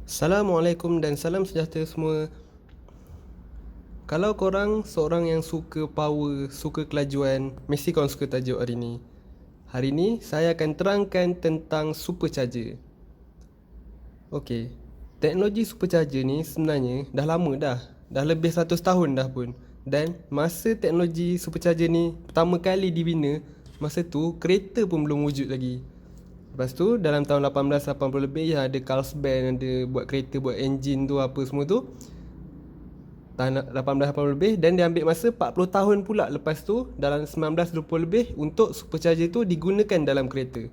Assalamualaikum dan salam sejahtera semua. Kalau korang seorang yang suka power, suka kelajuan, mesti korang suka tajuk hari ni. Hari ni saya akan terangkan tentang supercharger. Okey, teknologi supercharger ni sebenarnya dah lama dah. Dah lebih 100 tahun dah pun. Dan masa teknologi supercharger ni pertama kali dibina, masa tu kereta pun belum wujud lagi. Lepas tu dalam tahun 1880 lebih yang ada Carlsberg ada buat kereta, buat enjin tu apa semua tu. Tahun 1880 lebih, dan dia ambil masa 40 tahun pula lepas tu dalam 1920 lebih untuk supercharger tu digunakan dalam kereta.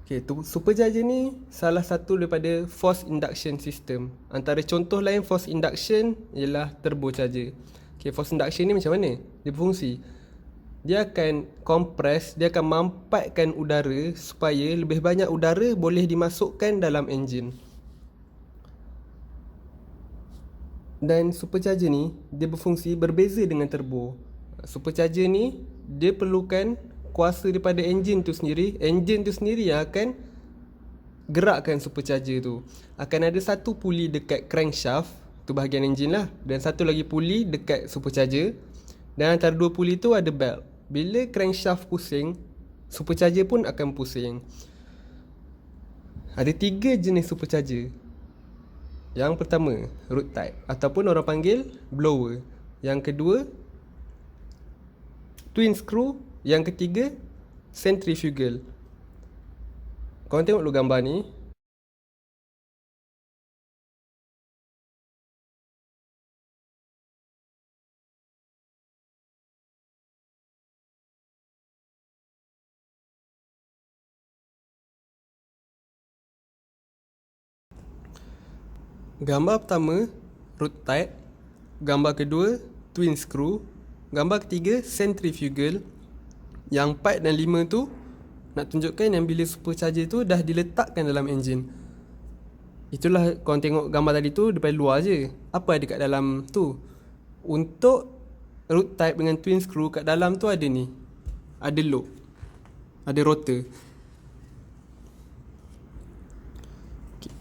Okey, supercharger ni salah satu daripada forced induction system. Antara contoh lain forced induction ialah turbocharger. Okey, forced induction ni macam mana? Dia berfungsi, dia akan compress, dia akan mampatkan udara supaya lebih banyak udara boleh dimasukkan dalam enjin. Dan supercharger ni dia berfungsi berbeza dengan turbo. Supercharger ni dia perlukan kuasa daripada enjin tu sendiri. Enjin tu sendiri yang akan gerakkan supercharger tu. Akan ada satu puli dekat crankshaft, tu bahagian enjin lah, dan satu lagi puli dekat supercharger. Dan antara dua puli tu ada belt. Bila crankshaft pusing, supercharger pun akan pusing. Ada 3 jenis supercharger. Yang pertama, root type ataupun orang panggil blower. Yang kedua, twin screw. Yang ketiga, centrifugal. Korang tengok dulu gambar ni. Gambar pertama, root type. Gambar kedua, twin screw. Gambar ketiga, centrifugal. Yang 4 dan 5 tu nak tunjukkan yang bila supercharger tu dah diletakkan dalam enjin. Itulah korang tengok gambar tadi tu daripada luar je. Apa ada kat dalam tu? Untuk root type dengan twin screw, kat dalam tu ada ni, ada lobe, ada rotor.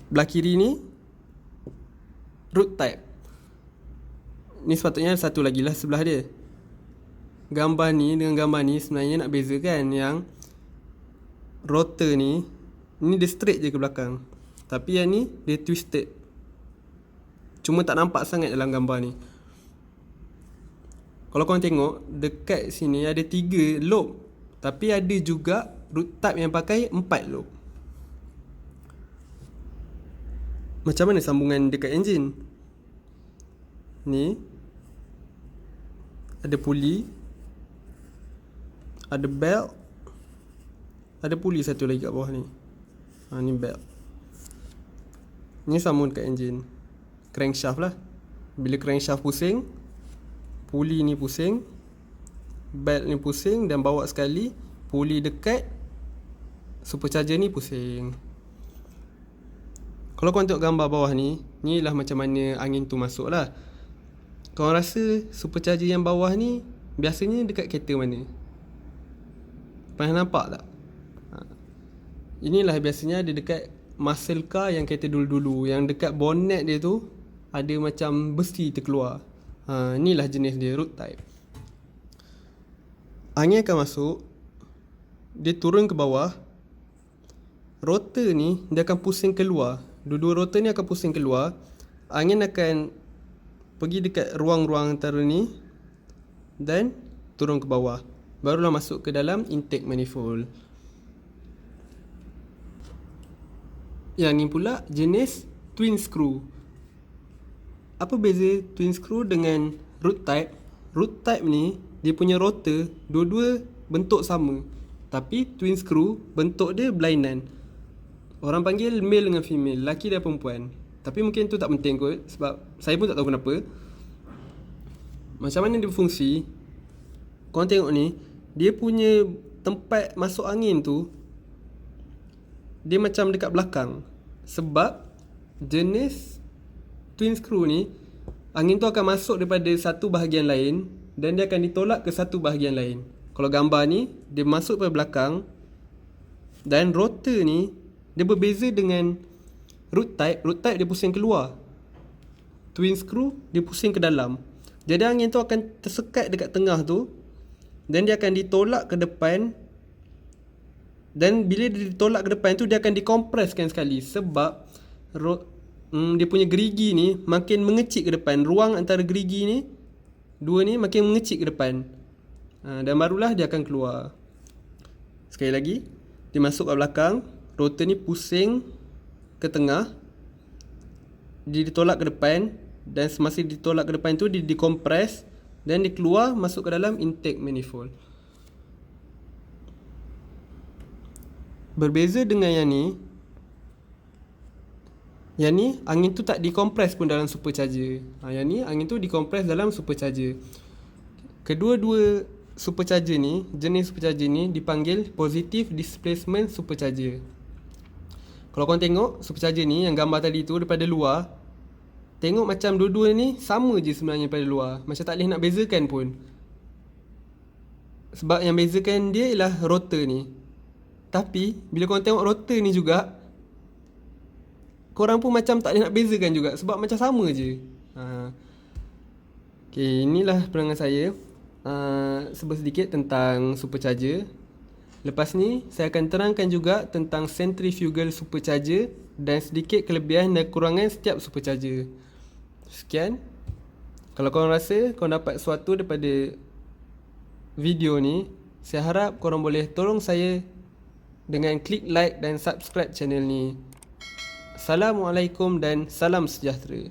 Belah kiri ni root type. Ni sepatutnya satu lagi lah sebelah dia. Gambar ni dengan gambar ni sebenarnya nak bezakan yang rotor ni dia straight je ke belakang, tapi yang ni dia twisted. Cuma tak nampak sangat dalam gambar ni. Kalau korang tengok dekat sini ada 3 lobe, tapi ada juga root type yang pakai 4 lobe. Macam mana sambungan dekat enjin? Ni ada puli, ada belt, ada puli satu lagi kat bawah ni. Ni belt. Ni sambung dekat enjin, crankshaft lah. Bila crankshaft pusing, puli ni pusing, belt ni pusing, dan bawa sekali puli dekat supercharger ni pusing. Kalau korang tengok gambar bawah ni, ni lah macam mana angin tu masuk lah. Korang rasa supercharger yang bawah ni biasanya dekat kereta mana? Pernah nampak tak? Inilah biasanya ada dekat muscle car yang kereta dulu-dulu, yang dekat bonnet dia tu ada macam besi terkeluar. Inilah jenis dia, root type. Angin akan masuk, dia turun ke bawah. Rotor ni dia akan pusing keluar. Dua-dua rotor ni akan pusing keluar. Angin akan pergi dekat ruang-ruang antara ni dan turun ke bawah, barulah masuk ke dalam intake manifold. Yang ni pula jenis twin screw. Apa beza twin screw dengan root type? Root type ni dia punya rotor dua-dua bentuk sama, tapi twin screw bentuk dia berlainan. Orang panggil male dengan female, lelaki dan perempuan. Tapi mungkin tu tak penting kot, sebab saya pun tak tahu kenapa. Macam mana dia berfungsi? Korang tengok ni, dia punya tempat masuk angin tu dia macam dekat belakang. Sebab jenis twin screw ni, angin tu akan masuk daripada satu bahagian lain dan dia akan ditolak ke satu bahagian lain. Kalau gambar ni, dia masuk ke belakang. Dan rotor ni dia berbeza dengan root type dia pusing keluar. Twin screw dia pusing ke dalam. Jadi angin tu akan tersekat dekat tengah tu, dan dia akan ditolak ke depan. Dan bila dia ditolak ke depan tu, dia akan dikompreskan sekali. Sebab dia punya gerigi ni makin mengecik ke depan. Ruang antara gerigi ni, dua ni makin mengecik ke depan. Dan barulah dia akan keluar. Sekali lagi, dia masuk ke belakang, rotor ni pusing ke tengah, dia ditolak ke depan, dan semasa ditolak ke depan tu dia dikompres, dan dia keluar masuk ke dalam intake manifold. Berbeza dengan yang ni angin tu tak dikompres pun dalam supercharger. Yang ni angin tu dikompres dalam supercharger. Kedua-dua supercharger ni, jenis supercharger ni dipanggil positive displacement supercharger. Kalau korang tengok supercharger ni, yang gambar tadi tu daripada luar, tengok macam dua-dua ni sama je sebenarnya daripada luar. Macam tak boleh nak bezakan pun. Sebab yang bezakan dia ialah rotor ni. Tapi bila korang tengok rotor ni juga, korang pun macam tak boleh nak bezakan juga, sebab macam sama je. Okay, inilah penerangan saya sedikit tentang supercharger. Lepas ni saya akan terangkan juga tentang centrifugal supercharger dan sedikit kelebihan dan kekurangan setiap supercharger. Sekian. Kalau korang rasa korang dapat sesuatu daripada video ni, saya harap korang boleh tolong saya dengan klik like dan subscribe channel ni. Assalamualaikum dan salam sejahtera.